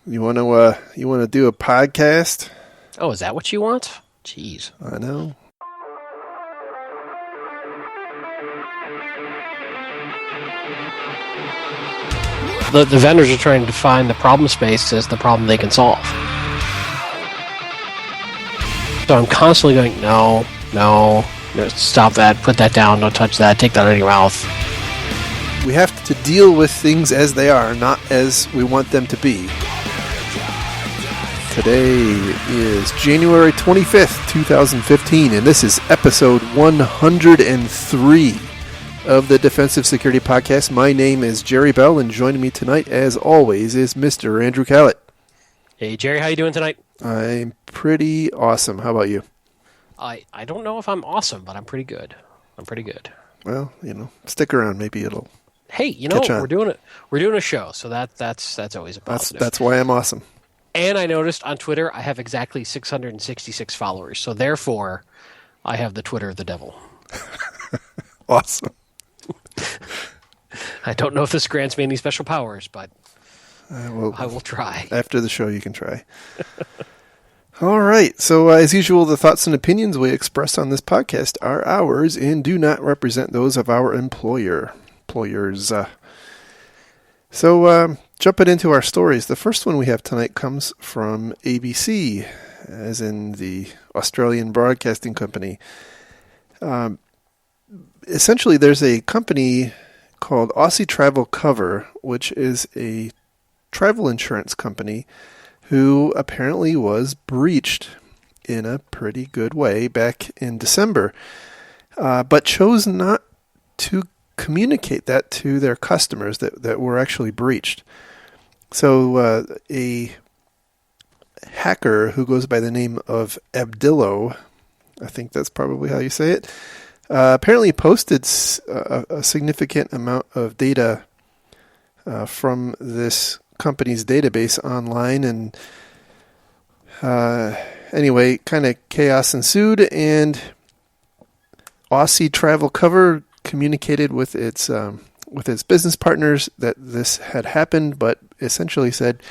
You want to do a podcast? Oh, is that what you want? Jeez. I know. The vendors are trying to define the problem space as the problem they can solve. So I'm constantly going, no, stop that, put that down, don't touch that, take that out of your mouth. We have to deal with things as they are, not as we want them to be. Today is January 25th, 2015, and this is episode 103 of the Defensive Security Podcast. My name is Jerry Bell, and joining me tonight, as always, is Mr. Andrew Callett. Hey, Jerry, how you doing tonight? I'm pretty awesome. How about you? I don't know if I'm awesome, but I'm pretty good. Well, stick around. Maybe it'll. Hey, we're doing a show, so that's always a positive. That's why I'm awesome. And I noticed on Twitter I have exactly 666 followers, so therefore I have the Twitter of the devil. Awesome. I don't know if this grants me any special powers, but I will try. After the show, you can try. All right. So, as usual, the thoughts and opinions we express on this podcast are ours and do not represent those of our employers. So, jumping into our stories, the first one we have tonight comes from ABC, as in the Australian Broadcasting Company. Essentially, there's a company called Aussie Travel Cover, which is a travel insurance company who apparently was breached in a pretty good way back in December, but chose not to communicate that to their customers that were actually breached. So a hacker who goes by the name of Abdillo, I think that's probably how you say it, apparently posted a significant amount of data from this company's database online, and anyway, kind of chaos ensued, and Aussie Travel Cover communicated with its business partners that this had happened, but essentially said,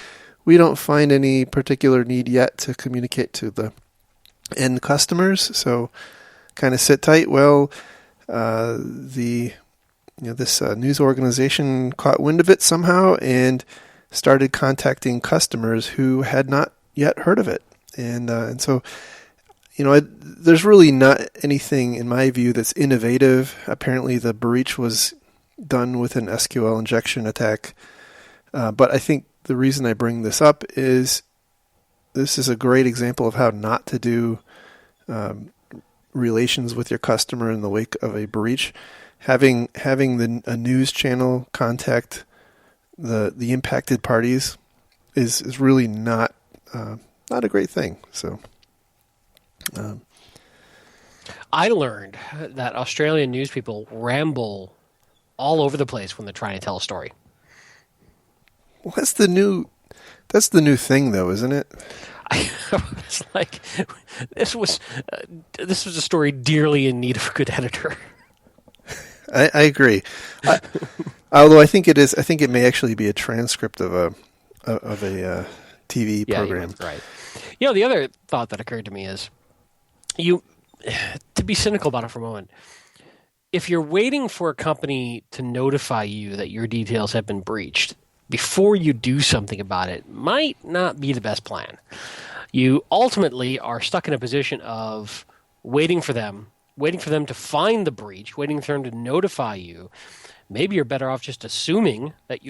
we don't find any particular need yet to communicate to the end customers, so kind of sit tight. Well, this news organization caught wind of it somehow and started contacting customers who had not yet heard of it, and so there's really not anything in my view that's innovative. Apparently, the breach was done with an SQL injection attack, but I think the reason I bring this up is this is a great example of how not to do relations with your customer in the wake of a breach. Having a news channel contact the impacted parties is really not a great thing. So I learned that Australian news people ramble all over the place when they're trying to tell a story. Well, that's the new thing, though, isn't it? It's like this was a story dearly in need of a good editor. I agree. Although I think it is. I think it may actually be a transcript of a TV program. Right. The other thought that occurred to me is, to be cynical about it for a moment, if you're waiting for a company to notify you that your details have been breached before you do something about it, might not be the best plan. You ultimately are stuck in a position of waiting for them to find the breach, waiting for them to notify you. Maybe you're better off just assuming that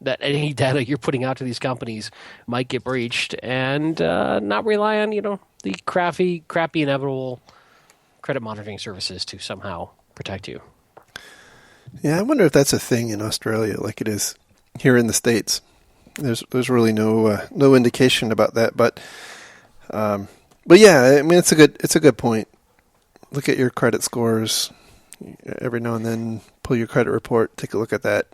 that any data you're putting out to these companies might get breached, and not rely on the crappy inevitable credit monitoring services to somehow protect you. Yeah, I wonder if that's a thing in Australia like it is here in the States. There's really no indication about that, but yeah, I mean it's a good point. Look at your credit scores every now and then. Pull your credit report, take a look at that.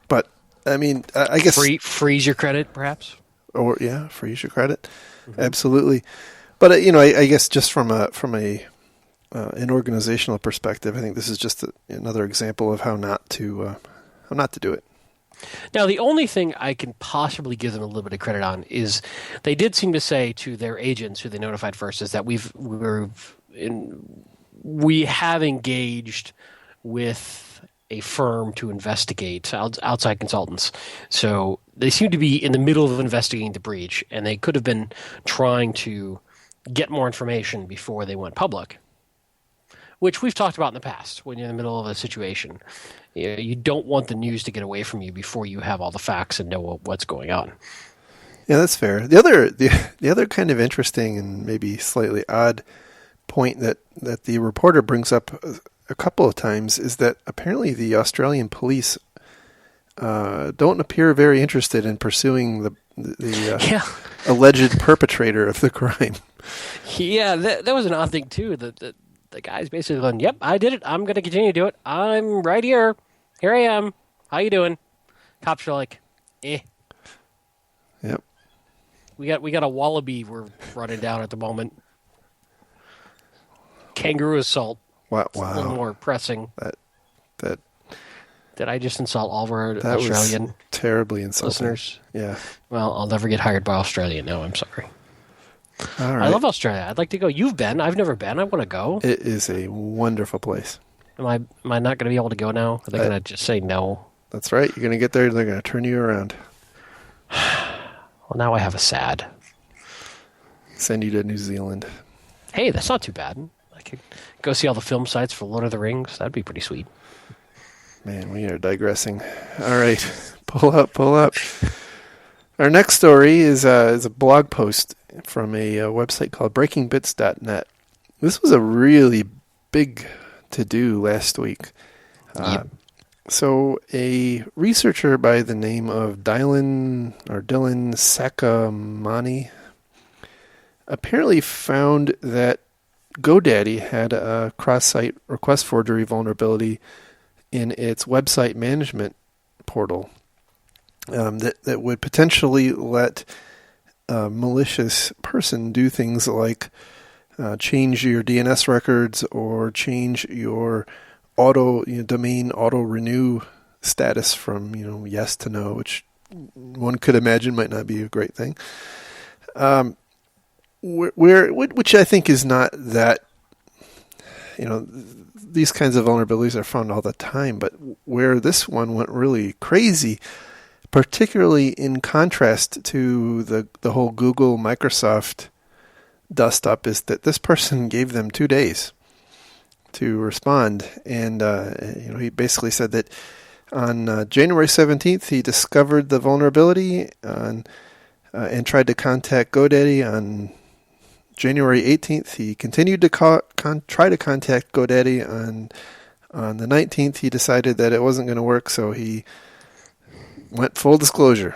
But I mean, I guess freeze your credit, perhaps. Or freeze your credit, absolutely. But I guess just from an organizational perspective, I think this is just another example of how not to do it. Now, the only thing I can possibly give them a little bit of credit on is they did seem to say to their agents, who they notified first, is that we have engaged with a firm to investigate, outside consultants. So they seem to be in the middle of investigating the breach, and they could have been trying to get more information before they went public, which we've talked about in the past. When you're in the middle of a situation, you don't want the news to get away from you before you have all the facts and know what's going on. Yeah, that's fair. The other kind of interesting and maybe slightly odd point that the reporter brings up a couple of times is that apparently the Australian police don't appear very interested in pursuing the alleged perpetrator of the crime. Yeah, that was an odd thing too. The guy's basically going, "Yep, I did it. I'm going to continue to do it. I'm right here. Here I am. How you doing?" Cops are like, "Eh." Yep. We got a wallaby we're running down at the moment. Kangaroo assault. Wow. It's a little more pressing. That Did I just insult all of our that Australian was terribly insulting. listeners? Yeah. Well, I'll never get hired by Australia. No, I'm sorry. All right. I love Australia. I'd like to go. You've been. I've never been. I want to go. It is a wonderful place. Am I not going to be able to go now? Are they going to just say no? That's right. You're going to get there, they're going to turn you around. Well, now I have a sad. Send you to New Zealand. Hey, that's not too bad. I could go see all the film sites for Lord of the Rings. That'd be pretty sweet. Man, we are digressing. All right. Pull up. Our next story is a blog post from a website called breakingbits.net. This was a really big to-do last week. Yep. So a researcher by the name of Dylan Sakamani apparently found that GoDaddy had a cross-site request forgery vulnerability in its website management portal that would potentially let a malicious person do things like change your DNS records or change your domain auto renew status from yes to no, which one could imagine might not be a great thing. Which I think is not that, these kinds of vulnerabilities are found all the time, but where this one went really crazy, particularly in contrast to the whole Google Microsoft dust up, is that this person gave them 2 days to respond. And, he basically said that on January 17th, he discovered the vulnerability and tried to contact GoDaddy. On January 18th, he continued to try to contact GoDaddy. On the 19th, he decided that it wasn't going to work, so he went full disclosure.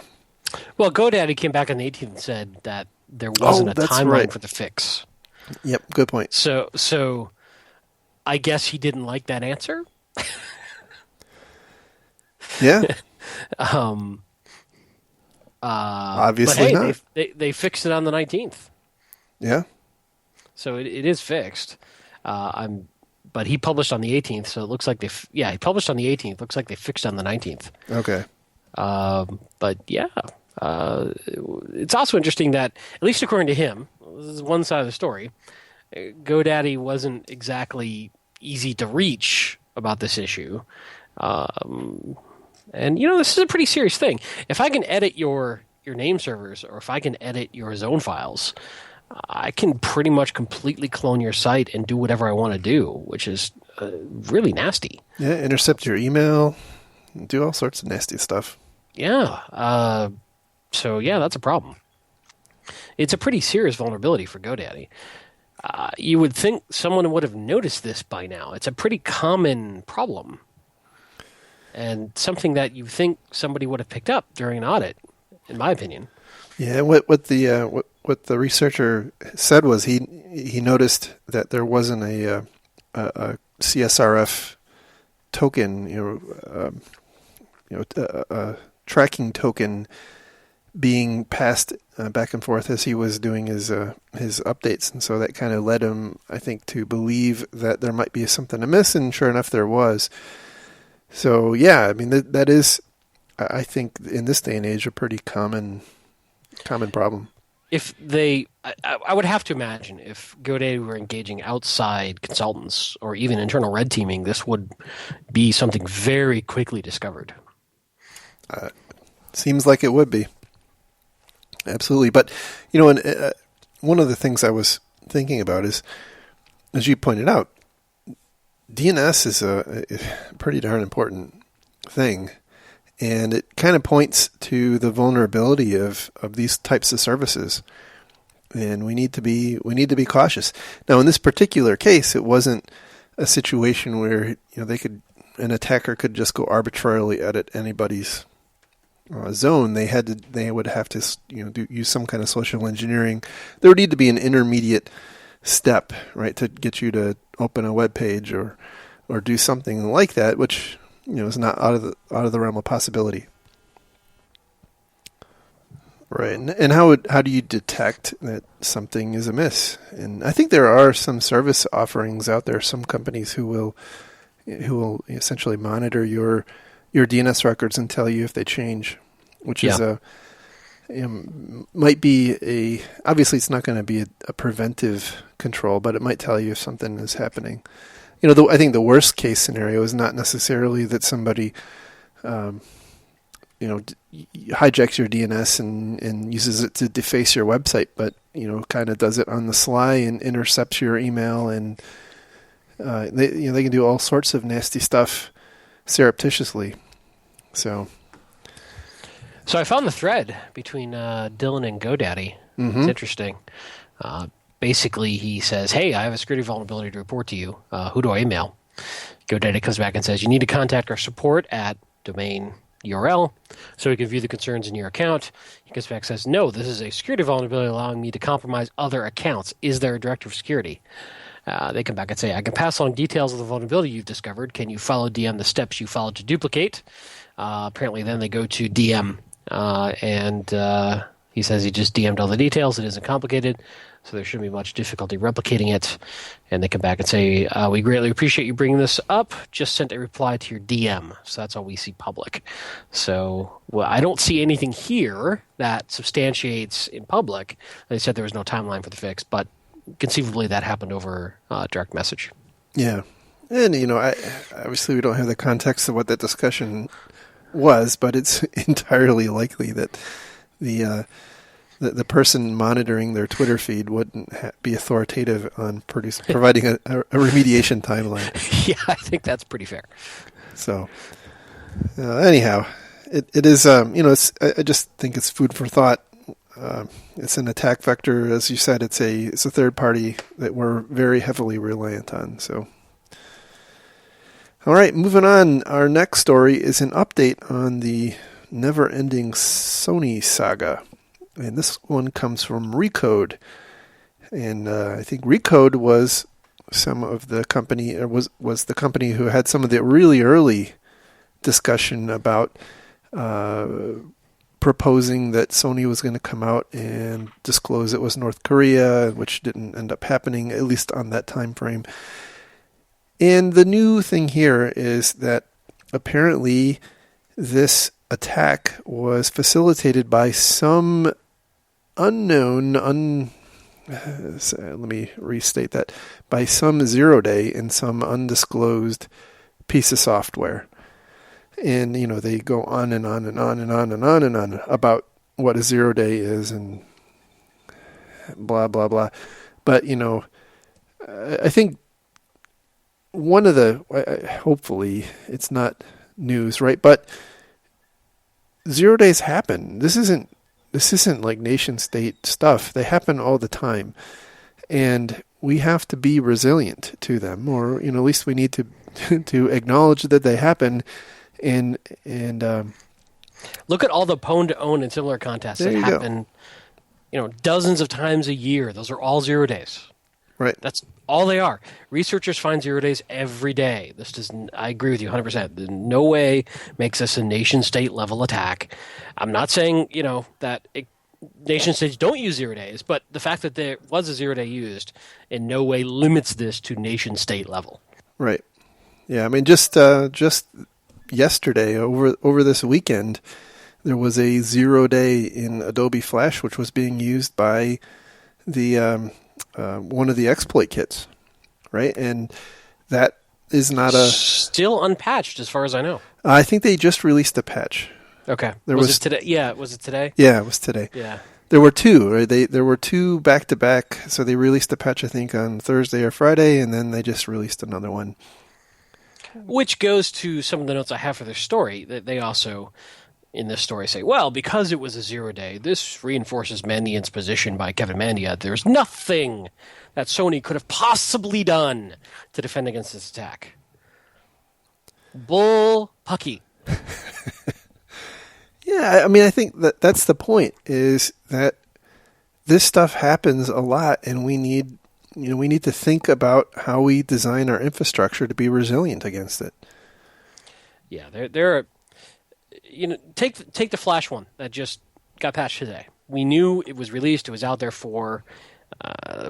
Well, GoDaddy came back on the 18th and said that there wasn't a timeline for the fix. Yep, good point. So I guess he didn't like that answer. Yeah. but Obviously hey, not. They fixed it on the 19th. Yeah. So it is fixed. But he published on the 18th, so it looks like he published on the 18th. Looks like they fixed on the 19th. Okay. But yeah, it's also interesting that, at least according to him, this is one side of the story, GoDaddy wasn't exactly easy to reach about this issue. And this is a pretty serious thing. If I can edit your name servers, or if I can edit your zone files, I can pretty much completely clone your site and do whatever I want to do, which is really nasty. Yeah, intercept your email, do all sorts of nasty stuff. Yeah. So, yeah, that's a problem. It's a pretty serious vulnerability for GoDaddy. You would think someone would have noticed this by now. It's a pretty common problem, and something that you think somebody would have picked up during an audit, in my opinion. Yeah, what the researcher said was he noticed that there wasn't a CSRF token, a tracking token being passed back and forth as he was doing his updates, and so that kind of led him, I think, to believe that there might be something amiss, and sure enough, there was. So yeah, I mean that is I think in this day and age, a pretty common problem. If they, I would have to imagine if GoDaddy were engaging outside consultants or even internal red teaming, this would be something very quickly discovered. Seems like it would be. Absolutely. But, and, one of the things I was thinking about is, as you pointed out, DNS is a pretty darn important thing. And it kind of points to the vulnerability of these types of services. And we need to be cautious. Now, in this particular case, it wasn't a situation where an attacker could just go arbitrarily edit anybody's zone. They would have to use some kind of social engineering. There would need to be an intermediate step, right, to get you to open a web page or do something like that, which is not out of the realm of possibility. Right. And how do you detect that something is amiss? And I think there are some service offerings out there, some companies who will essentially monitor your DNS records and tell you if they change, which is might be obviously it's not going to be a preventive control, but it might tell you if something is happening. I think the worst case scenario is not necessarily that somebody, hijacks your DNS and uses it to deface your website, but, kind of does it on the sly and intercepts your email, and they can do all sorts of nasty stuff surreptitiously. So I found the thread between Dylan and GoDaddy. Mm-hmm. It's interesting. Basically, he says, hey, I have a security vulnerability to report to you. Who do I email? GoDaddy comes back and says, you need to contact our support at domain URL so we can view the concerns in your account. He comes back and says, no, this is a security vulnerability allowing me to compromise other accounts. Is there a director of security? They come back and say, I can pass along details of the vulnerability you've discovered. Can you follow DM the steps you followed to duplicate? Apparently, then they go to DM, and he says he just DM'd all the details. It isn't complicated, so there shouldn't be much difficulty replicating it. And they come back and say, we greatly appreciate you bringing this up. Just sent a reply to your DM. So that's all we see public. So I don't see anything here that substantiates in public. They said there was no timeline for the fix, but conceivably that happened over direct message. Yeah. And, obviously we don't have the context of what that discussion was, but it's entirely likely that the person monitoring their Twitter feed wouldn't be authoritative on providing a remediation timeline. Yeah, I think that's pretty fair. So, anyhow, it is, I just think it's food for thought. It's an attack vector. As you said, it's a third party that we're very heavily reliant on. So, all right, moving on. Our next story is an update on the never-ending Sony saga. And this one comes from Recode. And I think Recode was some of the company, or was the company who had some of the really early discussion about proposing that Sony was going to come out and disclose it was North Korea, which didn't end up happening, at least on that time frame. And the new thing here is that apparently this attack was facilitated by some unknown, let me restate that, by some zero-day and some undisclosed piece of software. And, they go on and on and on and on and on and on about what a zero-day is and blah, blah, blah. But, I think one of hopefully it's not news, right? But 0 days happen. This isn't like nation state stuff. They happen all the time. And we have to be resilient to them, or, at least we need to acknowledge that they happen and look at all the pwn to own and similar contests that happen, dozens of times a year. Those are all 0 days. Right. That's all they are. Researchers find 0 days every day. This doesn't, I agree with you 100%. In no way makes this a nation-state level attack. I'm not saying, that nation-states don't use 0 days, but the fact that there was a 0 day used in no way limits this to nation-state level. Right. Yeah, I mean, just yesterday, over this weekend, there was a 0-day in Adobe Flash, which was being used by the one of the exploit kits, right? And that is not still unpatched, as far as I know. I think they just released a patch. Okay. There was it today? Yeah. Was it today? Yeah, it was today. Yeah. There were two. Right? There were two back to back. So they released a patch, I think, on Thursday or Friday, and then they just released another one. Which goes to some of the notes I have for their story. That they also, in this story, say, well, because it was a 0-day, this reinforces Mandiant's position by Kevin Mandia. There's nothing that Sony could have possibly done to defend against this attack. Bull pucky. Yeah, I mean, I think that's the point, is that this stuff happens a lot, and we need to think about how we design our infrastructure to be resilient against it. Yeah, there are, take the Flash one that just got patched today. We knew it was released. It was out there for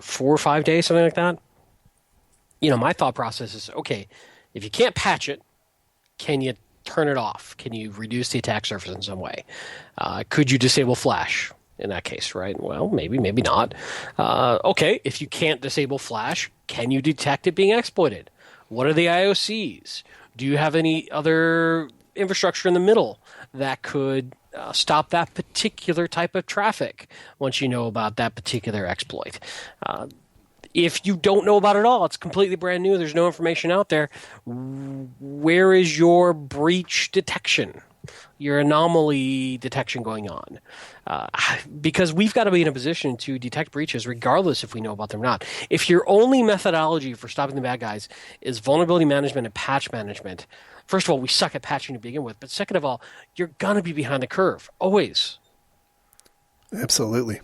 4 or 5 days, something like that. My thought process is, okay, if you can't patch it, can you turn it off? Can you reduce the attack surface in some way? Could you disable Flash in that case, right? Well, maybe not. Okay, if you can't disable Flash, can you detect it being exploited? What are the IOCs? Do you have any other infrastructure in the middle that could stop that particular type of traffic once you know about that particular exploit? If you don't know about it all, it's completely brand new, there's no information out there, where is your breach detection, your anomaly detection going on? Because we've got to be in a position to detect breaches regardless if we know about them or not. If your only methodology for stopping the bad guys is vulnerability management and patch management, first of all, we suck at patching to begin with, but second of all, you're going to be behind the curve, always. Absolutely.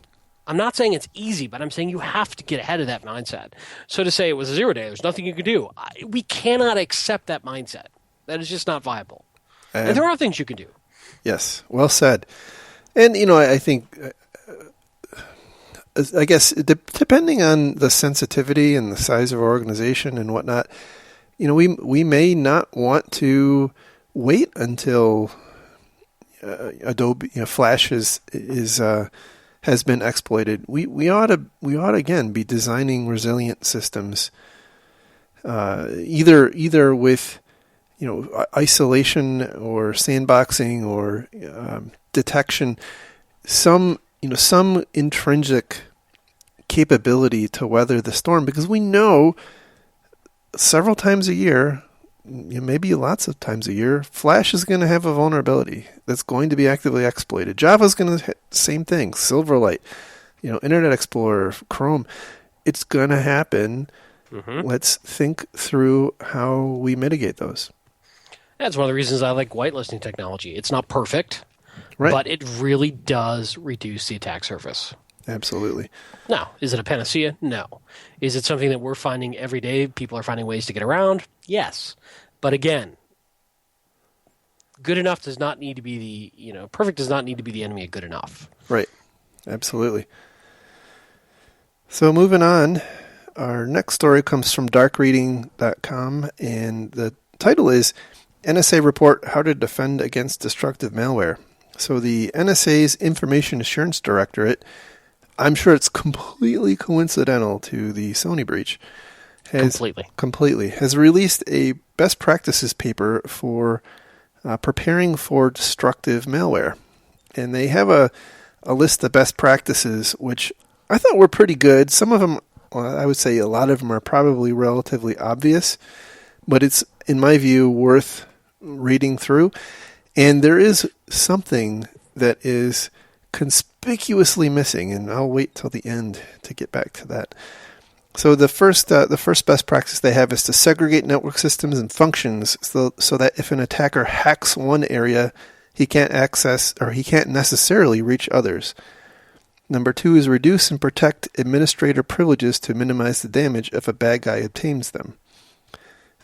I'm not saying it's easy, but I'm saying you have to get ahead of that mindset. So to say it was a 0-day, there's nothing you can do, we cannot accept that mindset. That is just not viable. And there are things you can do. Yes, well said. And, I think, I guess, depending on the sensitivity and the size of our organization and whatnot, we may not want to wait until Adobe Flash has been exploited. We ought to again be designing resilient systems, either with isolation or sandboxing or detection, some intrinsic capability to weather the storm, because we know several times a year, maybe lots of times a year, Flash is going to have a vulnerability that's going to be actively exploited. Java's going to hit the same thing. Silverlight, Internet Explorer, Chrome. It's going to happen. Mm-hmm. Let's think through how we mitigate those. That's one of the reasons I like whitelisting technology. It's not perfect, right, but it really does reduce the attack surface. Absolutely. Now, is it a panacea? No. Is it something that we're finding every day? People are finding ways to get around? Yes. But again, good enough does not need to be perfect does not need to be the enemy of good enough. Right. Absolutely. So moving on, our next story comes from darkreading.com, and the title is NSA Report How to Defend Against Destructive Malware. So the NSA's Information Assurance Directorate, I'm sure it's completely coincidental to the Sony breach, has released a best practices paper for preparing for destructive malware. And they have a list of best practices, which I thought were pretty good. Some of them, I would say a lot of them are probably relatively obvious, but it's, in my view, worth reading through. And there is something that is conspicuously missing, and I'll wait till the end to get back to that. So the first best practice they have is to segregate network systems and functions so that if an attacker hacks one area, he can't access or he can't necessarily reach others. Number 2 is reduce and protect administrator privileges to minimize the damage if a bad guy obtains them.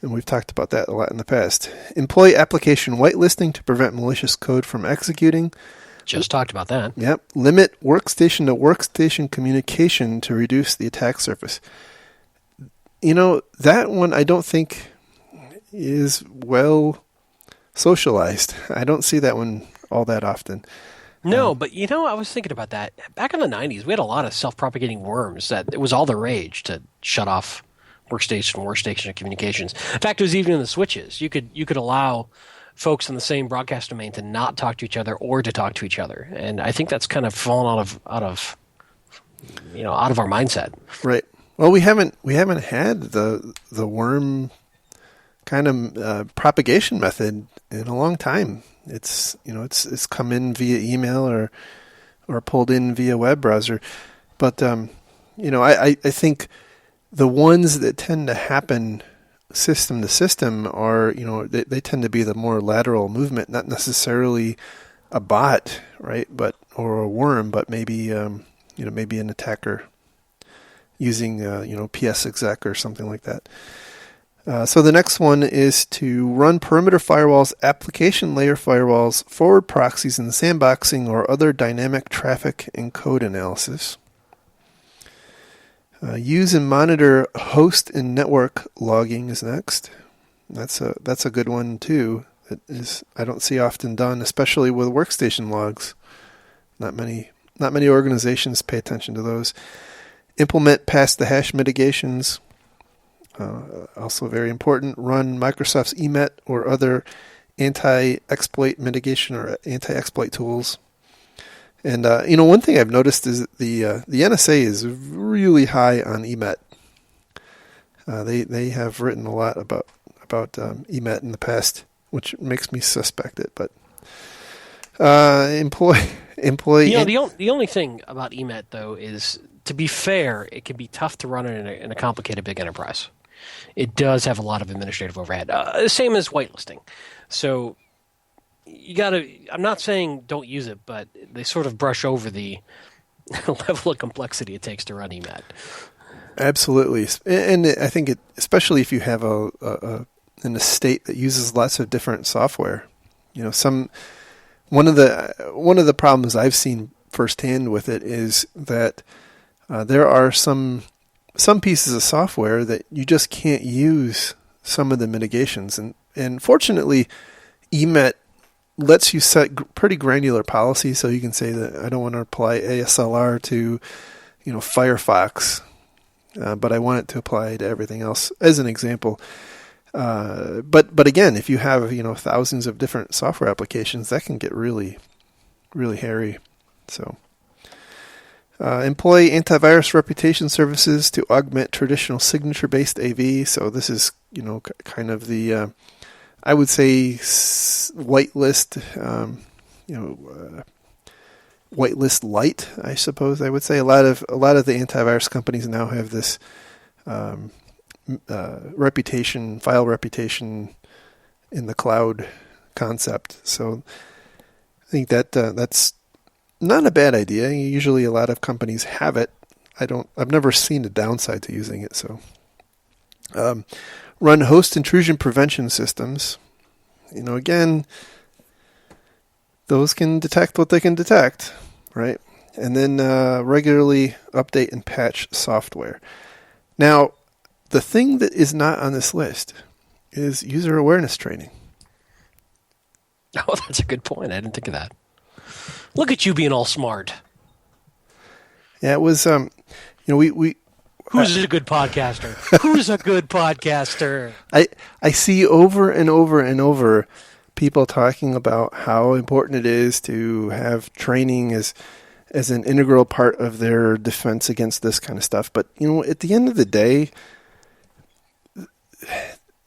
And we've talked about that a lot in the past. Employ application whitelisting to prevent malicious code from executing. Just talked about that. Yep. Limit workstation-to-workstation communication to reduce the attack surface. That one I don't think is well socialized. I don't see that one all that often. No, but I was thinking about that. Back in the 90s, we had a lot of self-propagating worms that it was all the rage to shut off workstation communications. In fact, it was even in the switches. You could allow folks in the same broadcast domain to not talk to each other or to talk to each other. And I think that's kind of fallen out of our mindset. Right. Well, we haven't had the worm kind of propagation method in a long time. It's come in via email or pulled in via web browser, but I think the ones that tend to happen system to system are they tend to be the more lateral movement, not necessarily a bot, right? But or a worm, but maybe maybe an attacker using PSExec or something like that. So the next one is to run perimeter firewalls, application layer firewalls, forward proxies, and sandboxing or other dynamic traffic and code analysis. Use and monitor host and network logging is next. That's a good one too. That is I don't see often done, especially with workstation logs. Not many organizations pay attention to those. Implement pass the hash mitigations. Also very important. Run Microsoft's EMET or other anti-exploit mitigation or anti-exploit tools. And one thing I've noticed is that the NSA is really high on EMET. They have written a lot about EMET in the past, which makes me suspect it. But employee. The only thing about EMET though is, to be fair, it can be tough to run in a complicated big enterprise. It does have a lot of administrative overhead, same as whitelisting. So I'm not saying don't use it, but they sort of brush over the level of complexity it takes to run EMET. Absolutely. And I think especially if you have an estate that uses lots of different software, one of the problems I've seen firsthand with it is that there are some pieces of software that you just can't use some of the mitigations. And fortunately, EMET lets you set pretty granular policy, so you can say that I don't want to apply ASLR to, Firefox, but I want it to apply to everything else, as an example. But again, if you have thousands of different software applications, that can get really, really hairy. So. Employ antivirus reputation services to augment traditional signature-based AV. So this is, kind of the, I would say, whitelist, whitelist light. I suppose I would say a lot of the antivirus companies now have this file reputation in the cloud concept. So I think that's not a bad idea. Usually a lot of companies have it. I've never seen a downside to using it. So, run host intrusion prevention systems. Again, those can detect what they can detect, right? And then, regularly update and patch software. Now, the thing that is not on this list is user awareness training. Oh, that's a good point. I didn't think of that. Look at you being all smart. Yeah, it was, we Who's a good podcaster? Who's a good podcaster? I see over and over and over people talking about how important it is to have training as an integral part of their defense against this kind of stuff. But, at the end of the day,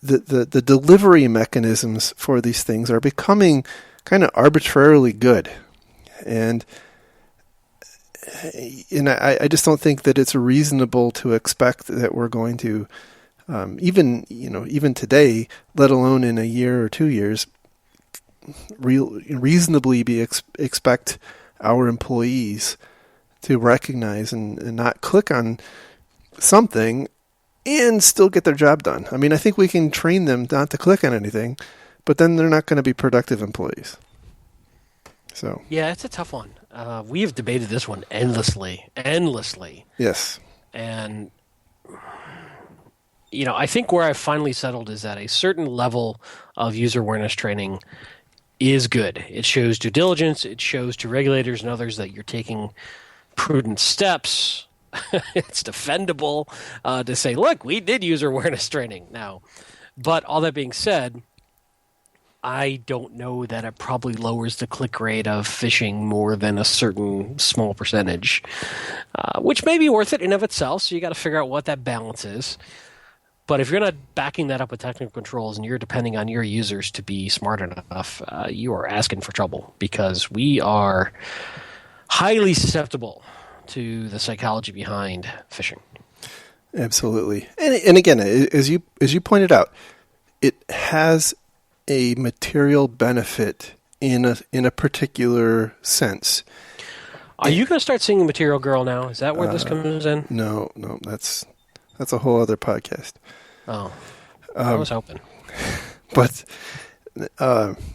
the delivery mechanisms for these things are becoming kind of arbitrarily good. And I just don't think that it's reasonable to expect that we're going to, even today, let alone in a year or 2 years, reasonably expect our employees to recognize and not click on something and still get their job done. I mean, I think we can train them not to click on anything, but then they're not going to be productive employees. So yeah, it's a tough one. We have debated this one endlessly. Yes. And I think where I've finally settled is that a certain level of user awareness training is good. It shows due diligence. It shows to regulators and others that you're taking prudent steps. It's defendable to say, look, we did user awareness training now. But all that being said, I don't know that it probably lowers the click rate of phishing more than a certain small percentage, which may be worth it in of itself. So you got to figure out what that balance is. But if you're not backing that up with technical controls and you're depending on your users to be smart enough, you are asking for trouble, because we are highly susceptible to the psychology behind phishing. Absolutely. And again, as you pointed out, it has a material benefit in a particular sense. Are you going to start singing Material Girl now? Is that where this comes in? No, that's a whole other podcast. Oh, I was hoping. But,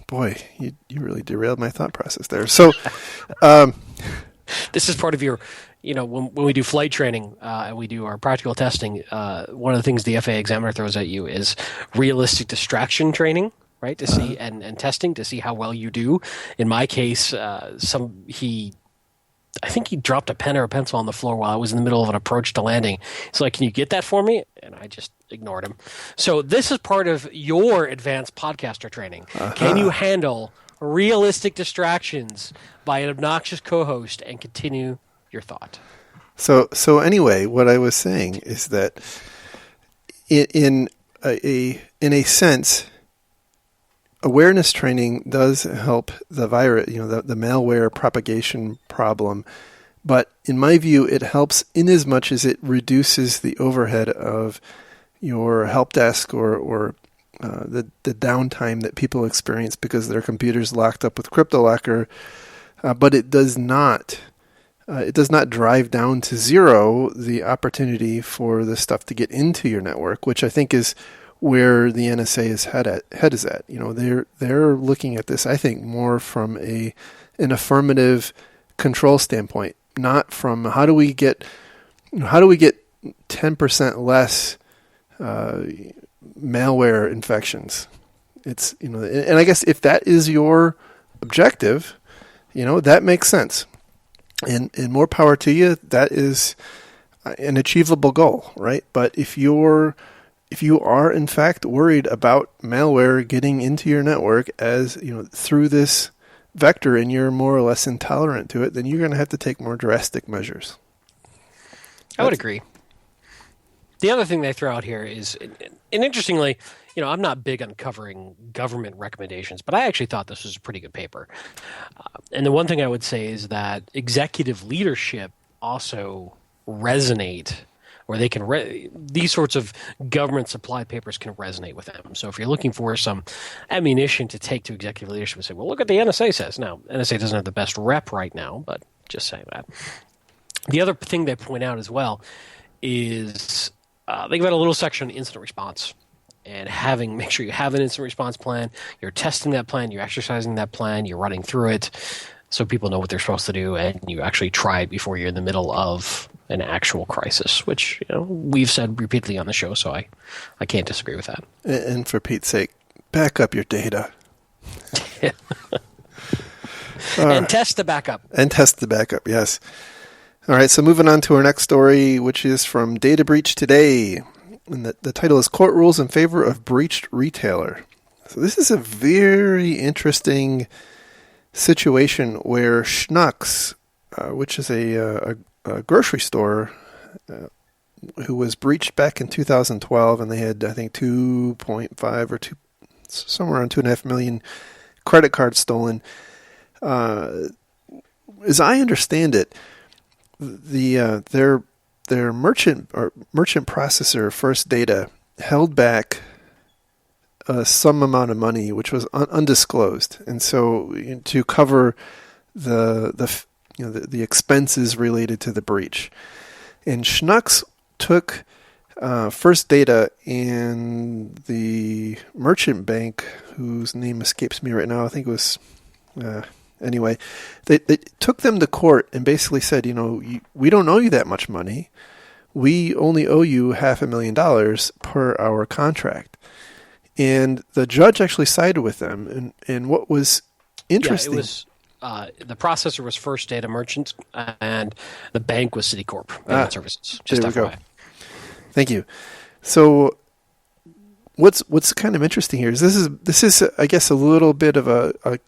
boy, you really derailed my thought process there. So, this is part of your, when we do flight training and we do our practical testing, one of the things the FAA examiner throws at you is realistic distraction training, right? To see and testing to see how well you do. In my case, I think he dropped a pen or a pencil on the floor while I was in the middle of an approach to landing. He's like, "Can you get that for me?" And I just ignored him. So this is part of your advanced podcaster training. Can you handle realistic distractions by an obnoxious co-host and continue your thought? So anyway, what I was saying is that in a sense, awareness training does help the virus, the malware propagation problem. But in my view, it helps in as much as it reduces the overhead of your help desk or the downtime that people experience because their computer's locked up with CryptoLocker. But it does not drive down to zero the opportunity for the stuff to get into your network, which I think is where the NSA's head is at. They're looking at this, I think, more from an affirmative control standpoint, not from how do we get 10% less malware infections. It's and I guess if that is your objective, that makes sense, and more power to you. That is an achievable goal, right? But if you are in fact worried about malware getting into your network as through this vector, and you're more or less intolerant to it, then you're going to have to take more drastic measures. I would agree. The other thing they throw out here is, and interestingly, I'm not big on covering government recommendations, but I actually thought this was a pretty good paper. And the one thing I would say is that executive leadership also resonate, or they can these sorts of government supply papers can resonate with them. So if you're looking for some ammunition to take to executive leadership and say, well, look what the NSA says. Now, NSA doesn't have the best rep right now, but just saying that. The other thing they point out as well is they've got a little section on incident response, and make sure you have an incident response plan. You're testing that plan. You're exercising that plan. You're running through it so people know what they're supposed to do, and you actually try it before you're in the middle of an actual crisis, which we've said repeatedly on the show, so I can't disagree with that. And for Pete's sake, back up your data. And test the backup. And test the backup, yes. All right, so moving on to our next story, which is from Data Breach Today. And the title is Court Rules in Favor of Breached Retailer. So this is a very interesting situation where Schnucks, which is a grocery store, who was breached back in 2012, and they had, I think, 2.5 or somewhere around 2.5 million credit cards stolen. As I understand it, their merchant processor, First Data, held back some amount of money which was undisclosed, and so to cover the expenses related to the breach. And Schnucks took First Data and the merchant bank, whose name escapes me right now. I think it was anyway. They took them to court and basically said, we don't owe you that much money. we only owe you $500,000 per our contract. And the judge actually sided with them. And what was interesting... Yeah, it was the processor was First Data Merchants, and the bank was Citicorp Payment Services. Just there we FYI. go. Thank you. So what's kind of interesting here is this is I guess a little bit of a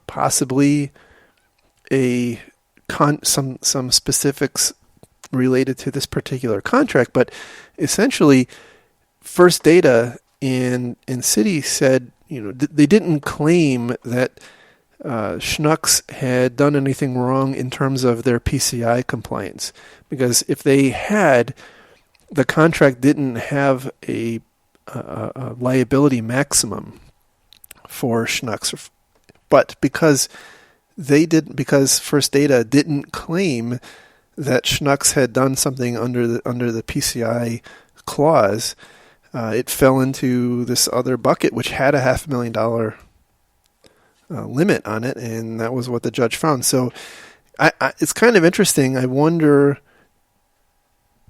possibly some specifics related to this particular contract, but essentially First Data and Citi said, they didn't claim that Schnucks had done anything wrong in terms of their PCI compliance, because if they had, the contract didn't have a liability maximum for Schnucks, but because First Data didn't claim that Schnucks had done something under the PCI clause, it fell into this other bucket, which had a $500,000 limit on it, and that was what the judge found. So it's kind of interesting. I wonder,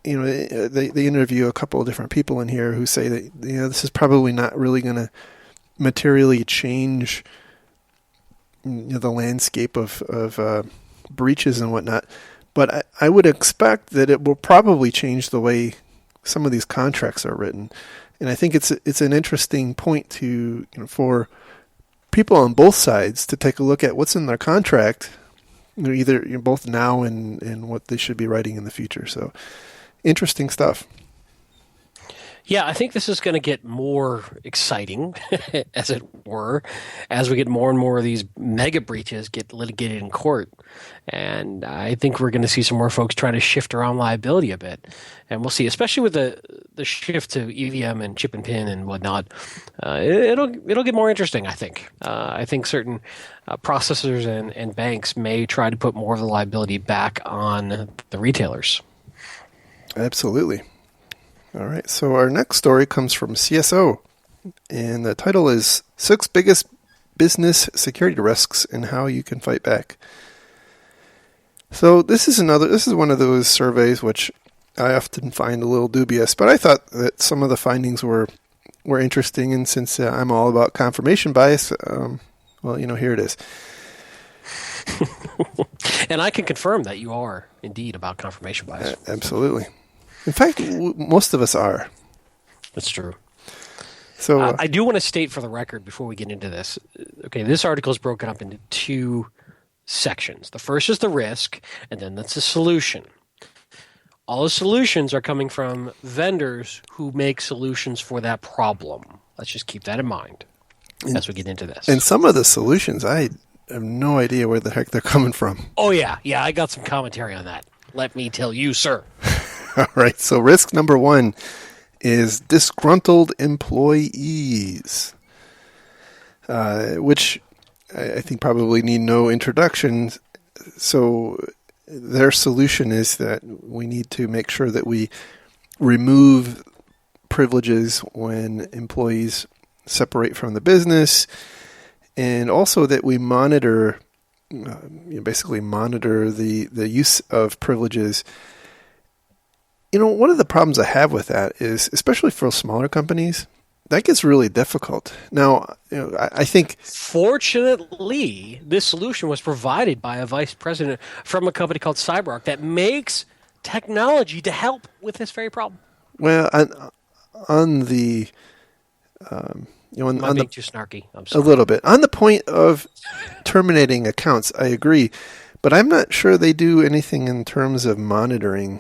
they interview a couple of different people in here who say that this is probably not really going to materially change the landscape of breaches and whatnot. But I would expect that it will probably change the way some of these contracts are written. And I think it's an interesting point to for people on both sides to take a look at what's in their contract, either both now and what they should be writing in the future. So interesting stuff. Yeah, I think this is going to get more exciting, as it were, as we get more and more of these mega breaches get litigated in court. And I think we're going to see some more folks try to shift around liability a bit. And we'll see, especially with the shift to EVM and chip and pin and whatnot, it'll get more interesting, I think. I think certain processors and banks may try to put more of the liability back on the retailers. Absolutely. All right, so our next story comes from CSO, and the title is 6 Biggest Business Security Risks and How You Can Fight Back. So this is one of those surveys which I often find a little dubious, but I thought that some of the findings were interesting, and since I'm all about confirmation bias, here it is. And I can confirm that you are indeed about confirmation bias. Absolutely. In fact, most of us are. That's true. So I do want to state for the record before we get into this. Okay, this article is broken up into 2 sections. The first is the risk, and then that's the solution. All the solutions are coming from vendors who make solutions for that problem. Let's just keep that in mind as we get into this. And some of the solutions, I have no idea where the heck they're coming from. Oh, yeah. Yeah, I got some commentary on that. Let me tell you, sir. All right, so risk number 1 is disgruntled employees, which I think probably need no introduction. So their solution is that we need to make sure that we remove privileges when employees separate from the business, and also that we monitor, basically monitor the use of privileges. One of the problems I have with that is, especially for smaller companies, that gets really difficult. Now, I think... Fortunately, this solution was provided by a vice president from a company called CyberArk that makes technology to help with this very problem. Well, on the... Am I being too snarky? I'm sorry. A little bit. On the point of terminating accounts, I agree. But I'm not sure they do anything in terms of monitoring.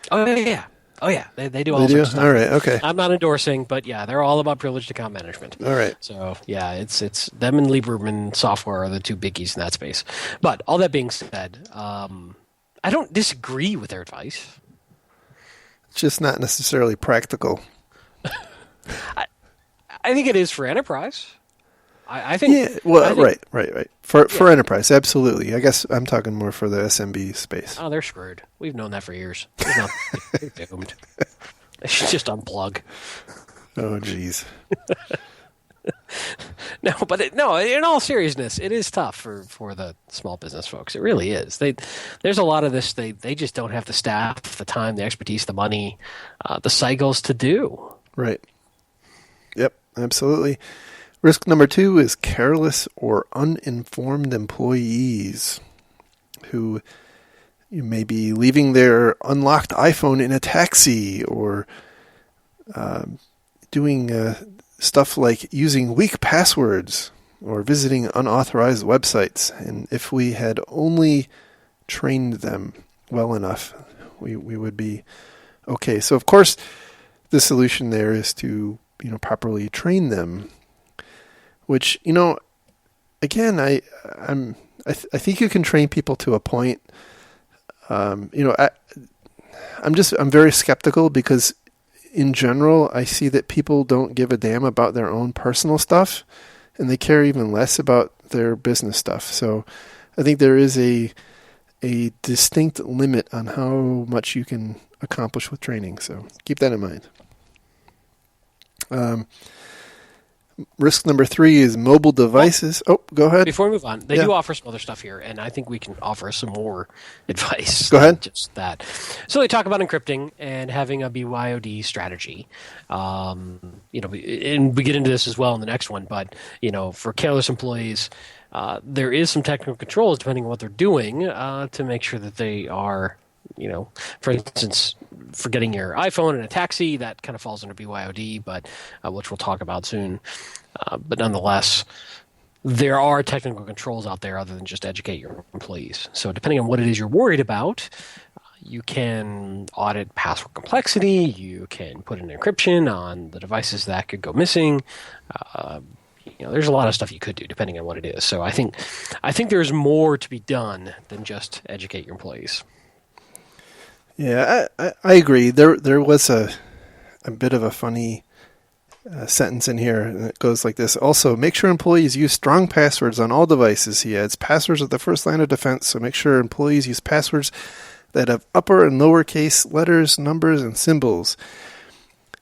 Oh, yeah. They do all sorts of stuff. All right, okay. I'm not endorsing, but yeah, they're all about privileged account management. All right. So, yeah, it's them and Lieberman software are the 2 biggies in that space. But all that being said, I don't disagree with their advice. It's just not necessarily practical. I think it is for enterprise. I think. Yeah, well, right. For enterprise, absolutely. I guess I'm talking more for the SMB space. Oh, they're screwed. We've known that for years. They're doomed. They should just unplug. Oh, geez. No, but no. In all seriousness, it is tough for the small business folks. It really is. There's a lot of this. They just don't have the staff, the time, the expertise, the money, the cycles to do. Right. Yep, absolutely. Risk number 2 is careless or uninformed employees who you may be leaving their unlocked iPhone in a taxi, or doing stuff like using weak passwords or visiting unauthorized websites. And if we had only trained them well enough, we would be okay. So, of course, the solution there is to properly train them. Which again, I think you can train people to a point. I'm very skeptical because in general, I see that people don't give a damn about their own personal stuff, and they care even less about their business stuff. So I think there is a distinct limit on how much you can accomplish with training. So keep that in mind. Risk number 3 is mobile devices. Oh, go ahead. Before we move on, they do offer some other stuff here, and I think we can offer some more advice. Go ahead. Just that. So they talk about encrypting and having a BYOD strategy. And we get into this as well in the next one. But for careless employees, there is some technical controls depending on what they're doing to make sure that they are. For instance, forgetting your iPhone in a taxi, that kind of falls under BYOD, but which we'll talk about soon. But nonetheless, there are technical controls out there other than just educate your employees. So depending on what it is you're worried about, you can audit password complexity. You can put an encryption on the devices that could go missing. There's a lot of stuff you could do depending on what it is. So I think there's more to be done than just educate your employees. Yeah, I agree. There was a bit of a funny sentence in here, and it goes like this. Also, make sure employees use strong passwords on all devices. He adds, passwords are the first line of defense, so make sure employees use passwords that have upper and lowercase letters, numbers, and symbols.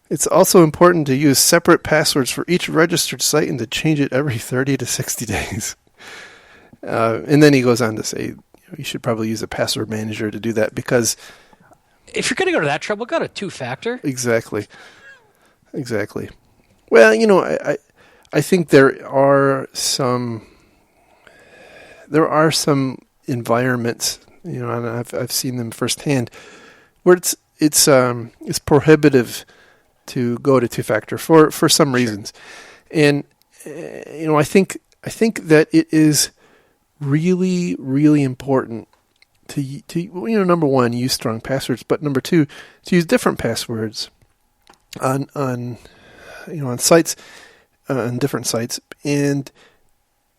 It's also important to use separate passwords for each registered site and to change it every 30 to 60 days. And then he goes on to say, you should probably use a password manager to do that because... If you're going to go to that trouble, go to two-factor. Exactly. Well, I think there are some environments, and I've seen them firsthand, where it's prohibitive to go to two-factor for some reasons, and I think that it is really, really important to number one, use strong passwords, but number two, to use different passwords on sites, on different sites, and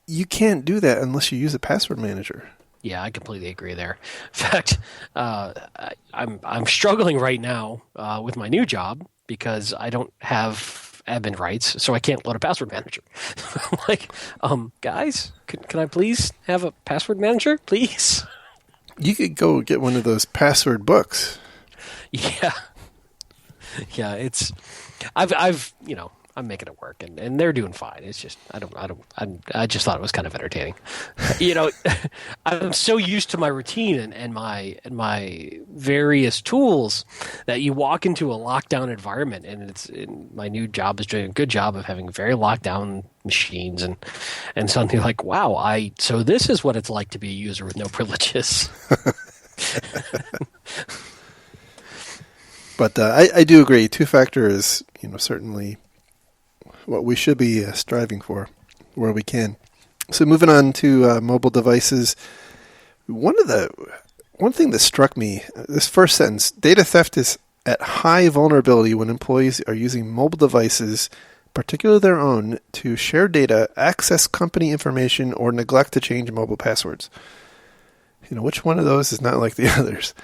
you can't do that unless you use a password manager. Yeah, I completely agree there. In fact, I'm struggling right now with my new job because I don't have admin rights, so I can't load a password manager. I'm like, guys, can I please have a password manager, please? You could go get one of those password books. Yeah. It's, I'm making it work, and they're doing fine. It's just I just thought it was kind of entertaining. I'm so used to my routine and my various tools that you walk into a lockdown environment, and my new job is doing a good job of having very locked down machines, and suddenly like, wow, so this is what it's like to be a user with no privileges. But I do agree. Two-factor is certainly what we should be striving for where we can. So moving on to mobile devices, one thing that struck me, this first sentence, data theft is at high vulnerability when employees are using mobile devices, particularly their own, to share data, access company information, or neglect to change mobile passwords. Which one of those is not like the others?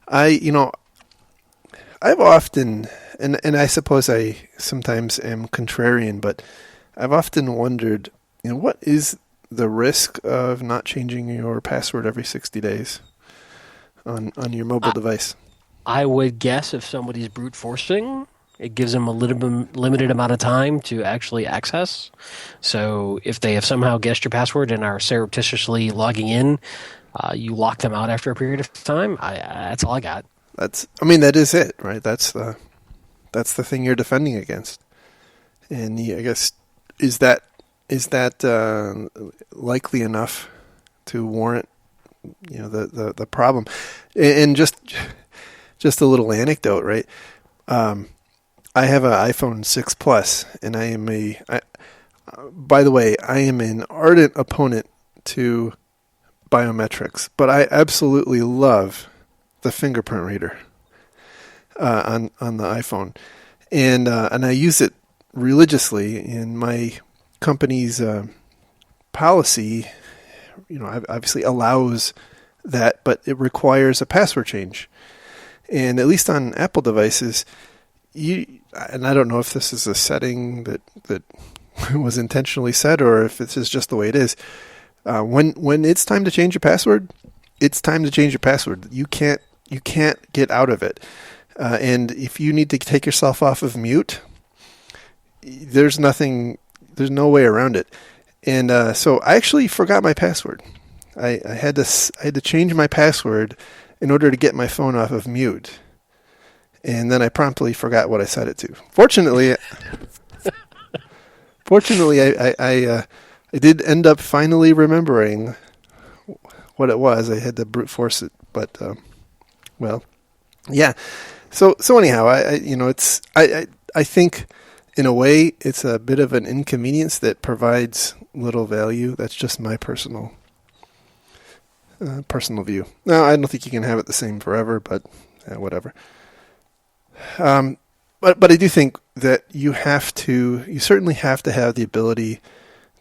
I've often, and I suppose I sometimes am contrarian, but I've often wondered, what is the risk of not changing your password every 60 days on your mobile device? I would guess if somebody's brute forcing It gives them a limited amount of time to actually access. So if they have somehow guessed your password and are surreptitiously logging in, you lock them out after a period of time. That's all I got. That is it, right? That's the thing you're defending against. And I guess is that likely enough to warrant the problem? And just a little anecdote, right? I have an iPhone 6 Plus, and by the way, I am an ardent opponent to biometrics, but I absolutely love the fingerprint reader on the iPhone, and I use it religiously. In my company's policy, obviously allows that, but it requires a password change, and at least on Apple devices, and I don't know if this is a setting that was intentionally set or if this is just the way it is. When it's time to change your password, it's time to change your password. You can't get out of it. And if you need to take yourself off of mute, there's no way around it. And so I actually forgot my password. I had to change my password in order to get my phone off of mute. And then I promptly forgot what I set it to. Fortunately, I did end up finally remembering what it was. I had to brute force it, but yeah. So anyhow, I think in a way it's a bit of an inconvenience that provides little value. That's just my personal view. No, I don't think you can have it the same forever, but whatever. But I do think that you certainly have to have the ability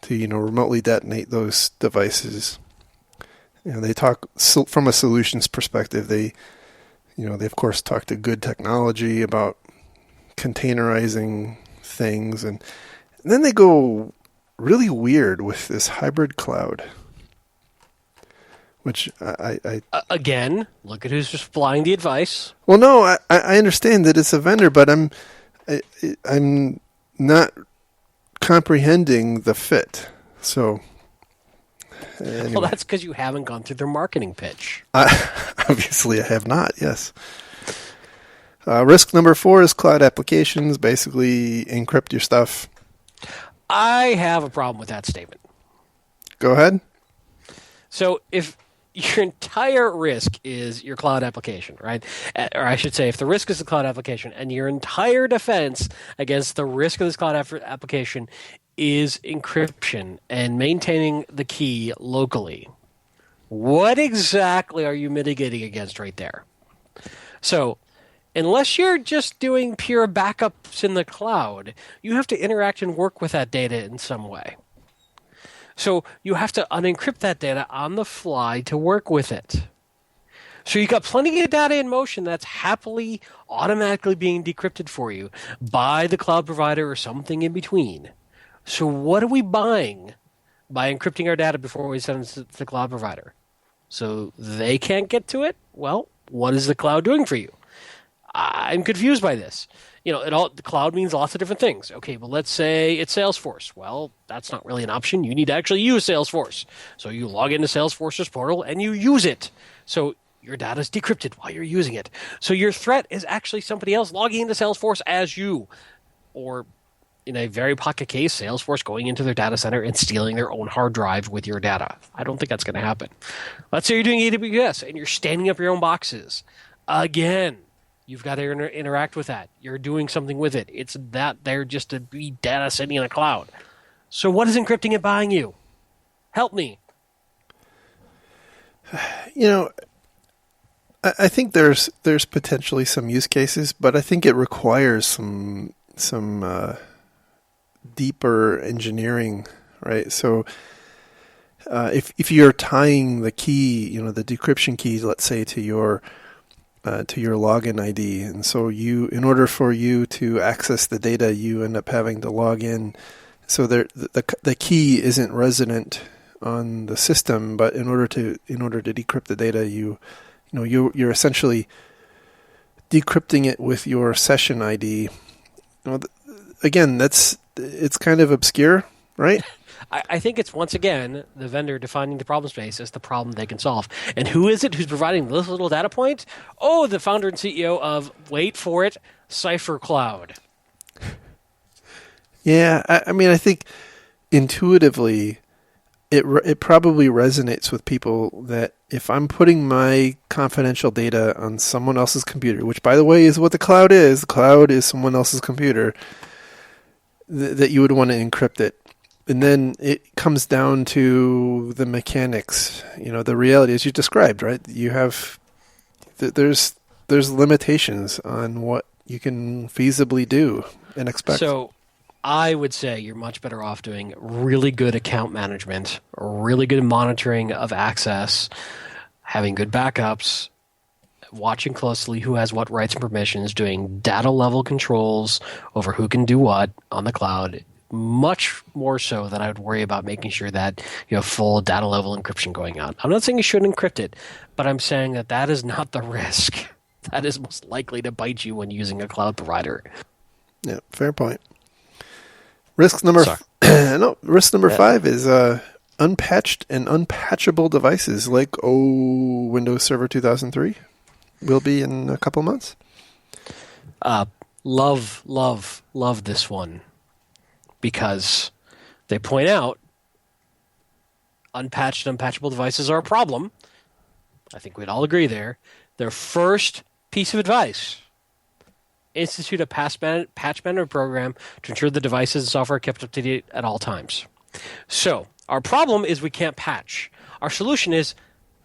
to, remotely detonate those devices. They talk from a solutions perspective. They of course talk to good technology about containerizing things, and then they go really weird with this hybrid cloud. Which again, look at who's just supplying the advice. Well, no, I understand that it's a vendor, but I'm not comprehending the fit. So, anyway. Well, that's because you haven't gone through their marketing pitch. Obviously, I have not. Yes. Risk number 4 is cloud applications. Basically, encrypt your stuff. I have a problem with that statement. Go ahead. So if your entire risk is your cloud application, right? Or I should say, if the risk is the cloud application and your entire defense against the risk of this cloud application is encryption and maintaining the key locally, what exactly are you mitigating against right there? So unless you're just doing pure backups in the cloud, you have to interact and work with that data in some way. So you have to unencrypt that data on the fly to work with it. So you've got plenty of data in motion that's happily, automatically being decrypted for you by the cloud provider or something in between. So what are we buying by encrypting our data before we send it to the cloud provider? So they can't get to it? Well, what is the cloud doing for you? I'm confused by this. The cloud means lots of different things. Okay, but let's say it's Salesforce. Well, that's not really an option. You need to actually use Salesforce. So you log into Salesforce's portal and you use it. So your data is decrypted while you're using it. So your threat is actually somebody else logging into Salesforce as you. Or in a very pocket case, Salesforce going into their data center and stealing their own hard drive with your data. I don't think that's going to happen. Let's say you're doing AWS and you're standing up your own boxes. Again, you've got to interact with that. You're doing something with it. It's that there just to be data sitting in a cloud. So what is encrypting it buying you? Help me. I think there's potentially some use cases, but I think it requires some deeper engineering, right? So if you're tying the key, the decryption key, let's say, to your login ID, and so in order for you to access the data, you end up having to log in. So the key isn't resident on the system, but in order to decrypt the data, you're essentially decrypting it with your session ID Well, again, it's kind of obscure, right? I think it's, once again, the vendor defining the problem space as the problem they can solve. And who is it who's providing this little data point? Oh, the founder and CEO of, wait for it, Cipher Cloud. Yeah, I mean, I think intuitively, it probably resonates with people that if I'm putting my confidential data on someone else's computer, which, by the way, is what the cloud is someone else's computer, that you would want to encrypt it. And then it comes down to the mechanics, the reality as you described, right? You have, there's limitations on what you can feasibly do and expect. So I would say you're much better off doing really good account management, really good monitoring of access, having good backups, watching closely who has what rights and permissions, doing data level controls over who can do what on the cloud, much more so than I would worry about making sure that you have full data level encryption going on. I'm not saying you shouldn't encrypt it, but I'm saying that is not the risk. That is most likely to bite you when using a cloud provider. Yeah, fair point. Risk number 5 is unpatched and unpatchable devices like Windows Server 2003 will be in a couple months. Love this one, because they point out unpatched and unpatchable devices are a problem. I think we'd all agree there. Their first piece of advice: institute a patch management program to ensure the devices and software are kept up to date at all times. So our problem is we can't patch. Our solution is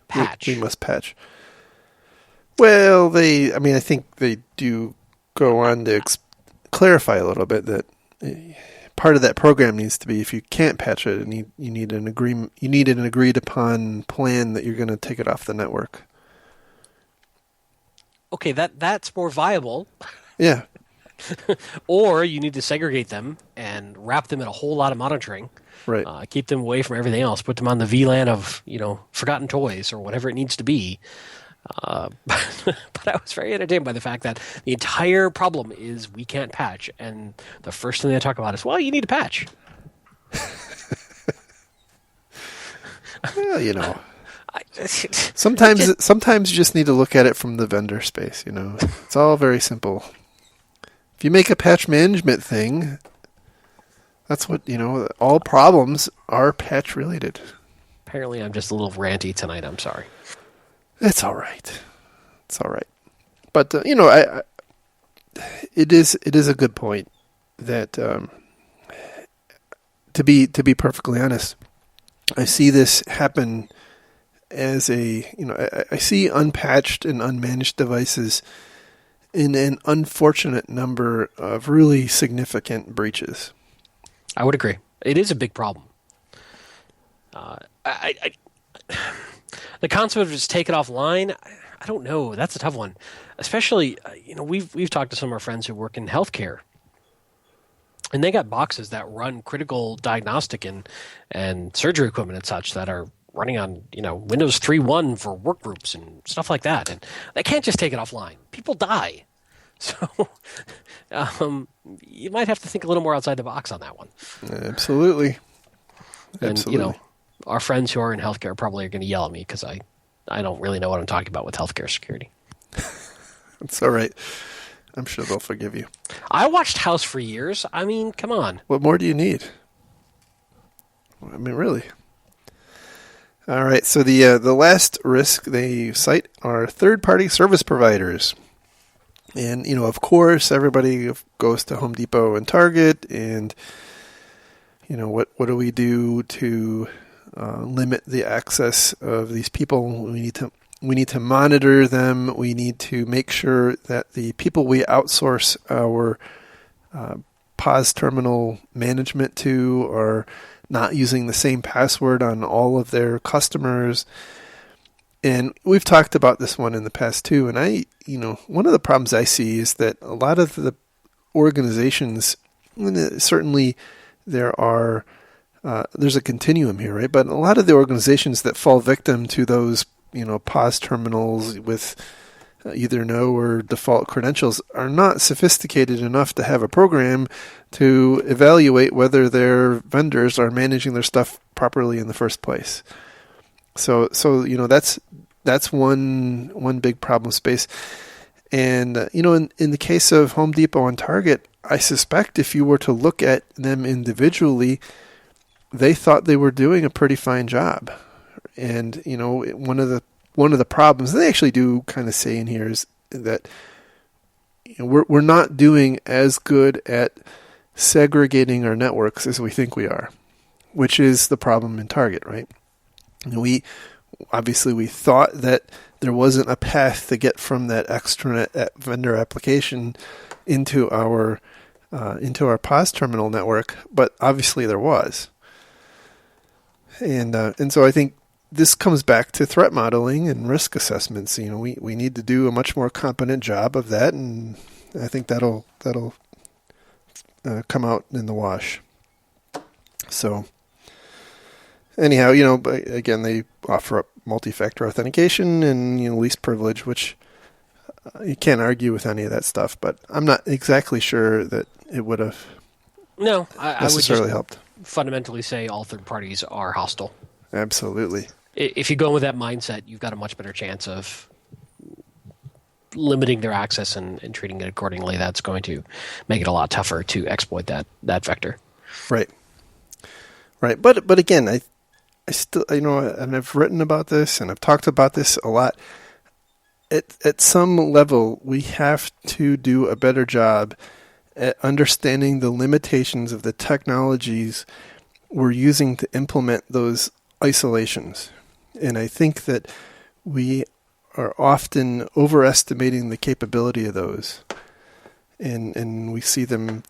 patch. We must patch. Well, I think they do go on to clarify a little bit that part of that program needs to be, if you can't patch it, you need an agreement. You need an agreed upon plan that you're going to take it off the network. Okay, that's more viable. Yeah. Or you need to segregate them and wrap them in a whole lot of monitoring. Right. Keep them away from everything else. Put them on the VLAN of forgotten toys or whatever it needs to be. But I was very entertained by the fact that the entire problem is we can't patch, and the first thing they talk about is, well, you need to patch. Well, sometimes you just need to look at it from the vendor space. It's all very simple. If you make a patch management thing, that's what all problems are patch related. Apparently, I'm just a little ranty tonight. I'm sorry. It's all right. But it is a good point that to be perfectly honest, I see this happen as I see unpatched and unmanaged devices in an unfortunate number of really significant breaches. I would agree. It is a big problem. The concept of just take it offline, I don't know. That's a tough one. Especially, we've talked to some of our friends who work in healthcare, and they got boxes that run critical diagnostic and surgery equipment and such that are running on Windows 3.1 for work groups and stuff like that, and they can't just take it offline. People die, so you might have to think a little more outside the box on that one. Absolutely. And our friends who are in healthcare probably are going to yell at me because I don't really know what I'm talking about with healthcare security. It's all right. I'm sure they'll forgive you. I watched House for years. I mean, come on. What more do you need? I mean, really. All right. So the last risk they cite are third-party service providers. And, of course, everybody goes to Home Depot and Target. And, what do we do to limit the access of these people? We need to monitor them. We need to make sure that the people we outsource our POS terminal management to are not using the same password on all of their customers. And we've talked about this one in the past too. And one of the problems I see is that a lot of the organizations, certainly there's a continuum here, right? But a lot of the organizations that fall victim to those, POS terminals with either no or default credentials are not sophisticated enough to have a program to evaluate whether their vendors are managing their stuff properly in the first place. So that's one big problem space. And in the case of Home Depot and Target, I suspect if you were to look at them individually, they thought they were doing a pretty fine job. And one of the problems they actually do kind of say in here is that we're not doing as good at segregating our networks as we think we are, which is the problem in Target, right? We thought that there wasn't a path to get from that extranet vendor application into our POS terminal network, but obviously there was. And so I think this comes back to threat modeling and risk assessments. We need to do a much more competent job of that, and I think that'll come out in the wash. So anyhow, again, they offer up multi-factor authentication and least privilege, which you can't argue with any of that stuff. But I'm not exactly sure that it would have necessarily helped. Fundamentally say all third parties are hostile. Absolutely. If you go with that mindset, you've got a much better chance of limiting their access and treating it accordingly. That's going to make it a lot tougher to exploit that vector. Right. But again, I still, and I've written about this and I've talked about this a lot. At some level, we have to do a better job at understanding the limitations of the technologies we're using to implement those isolations. And I think that we are often overestimating the capability of those. And we see them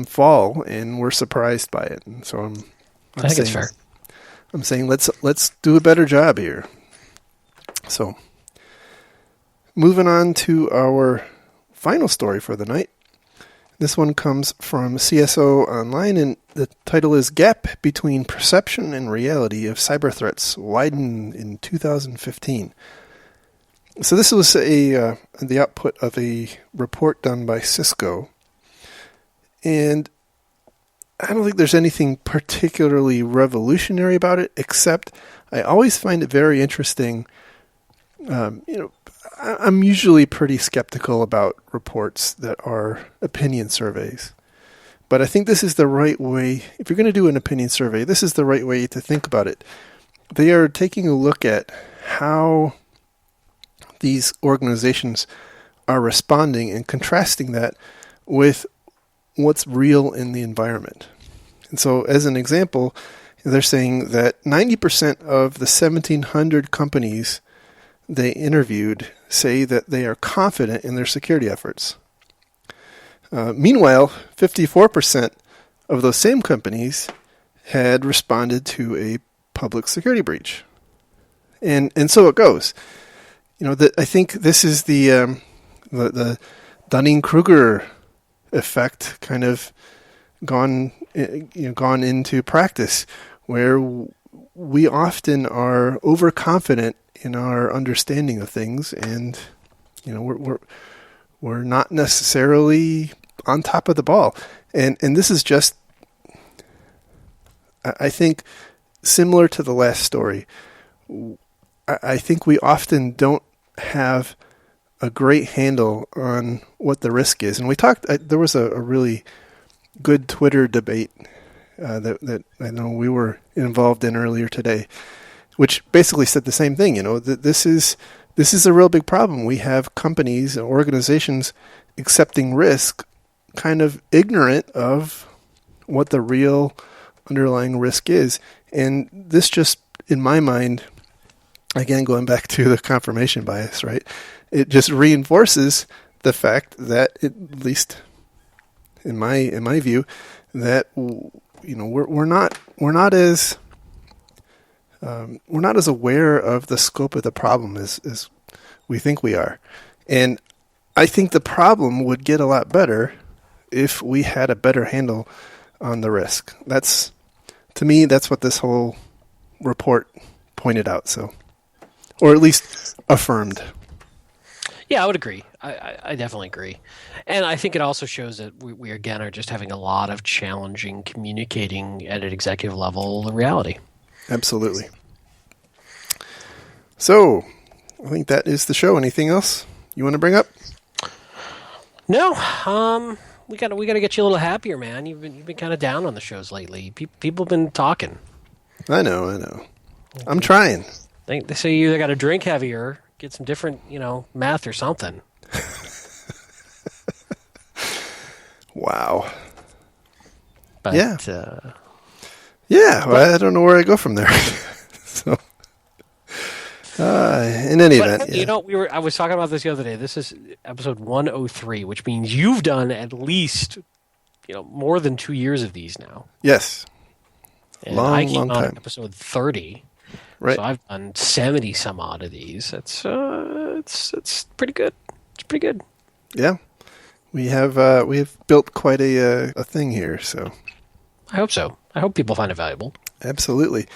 fall, and we're surprised by it. And so I think it's fair. I'm saying let's do a better job here. So moving on to our final story for the night. This one comes from CSO Online, and the title is Gap Between Perception and Reality of Cyber Threats Widen in 2015. So this was the output of a report done by Cisco. And I don't think there's anything particularly revolutionary about it, except I always find it very interesting. I'm usually pretty skeptical about reports that are opinion surveys. But I think this is the right way. If you're going to do an opinion survey, this is the right way to think about it. They are taking a look at how these organizations are responding and contrasting that with what's real in the environment. And so as an example, they're saying that 90% of the 1,700 companies they interviewed say that they are confident in their security efforts. Meanwhile, 54% of those same companies had responded to a public security breach. And so it goes. I think this is the Dunning-Kruger effect kind of gone into practice, where we often are overconfident in our understanding of things, and we're not necessarily on top of the ball. And this is just, I think, similar to the last story. I think we often don't have a great handle on what the risk is. And we talked, there was a really good Twitter debate that I know we were involved in earlier today, which basically said the same thing. That this is a real big problem. We have companies and organizations accepting risk, kind of ignorant of what the real underlying risk is. And this just, in my mind, again, going back to the confirmation bias, right? It just reinforces the fact that, at least in my view, that we're not as aware of the scope of the problem as we think we are. And I think the problem would get a lot better if we had a better handle on the risk. To me, that's what this whole report pointed out. So, or at least affirmed. Yeah, I would agree. I definitely agree. And I think it also shows that we again are just having a lot of challenging communicating at an executive level the reality. Absolutely. So, I think that is the show. Anything else you want to bring up? No, we got to get you a little happier, man. You've been kind of down on the shows lately. People have been talking. I know. I'm trying. They say you either got to drink heavier, get some different, meth or something. Wow. But, yeah. Well, I don't know where I go from there. So, in any event, yeah. I was talking about this the other day. This is episode 103, which means you've done at least, more than 2 years of these now. Yes. And I came on episode 30. Right. So I've done 70 some odd of these. It's pretty good. It's pretty good. Yeah. We have built quite a thing here, so I hope so. I hope people find it valuable. Absolutely.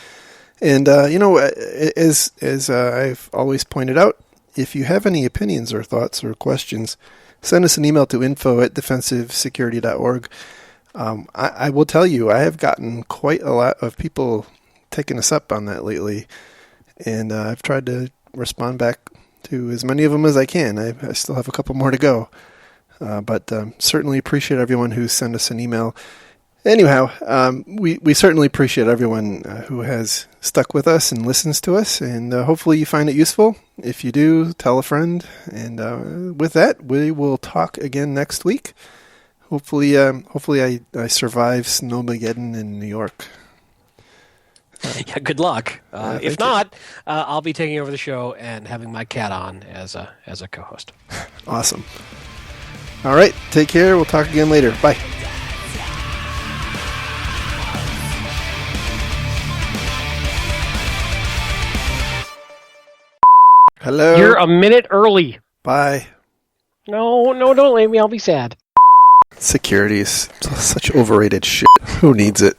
And as I've always pointed out, if you have any opinions or thoughts or questions, send us an email to info@defensivesecurity.org. I will tell you, I have gotten quite a lot of people taking us up on that lately, and I've tried to respond back to as many of them as I can. I still have a couple more to go, but certainly appreciate everyone who sent us an email. Anyhow, we certainly appreciate everyone who has stuck with us and listens to us, and hopefully you find it useful. If you do, tell a friend, and with that, we will talk again next week. Hopefully I survive Snowmageddon in New York. Yeah, good luck. If not, I'll be taking over the show and having my cat on as a co-host. Awesome. All right, take care. We'll talk again later. Bye. Hello. You're a minute early. Bye. No, don't leave me. I'll be sad. Security is such overrated shit. Who needs it?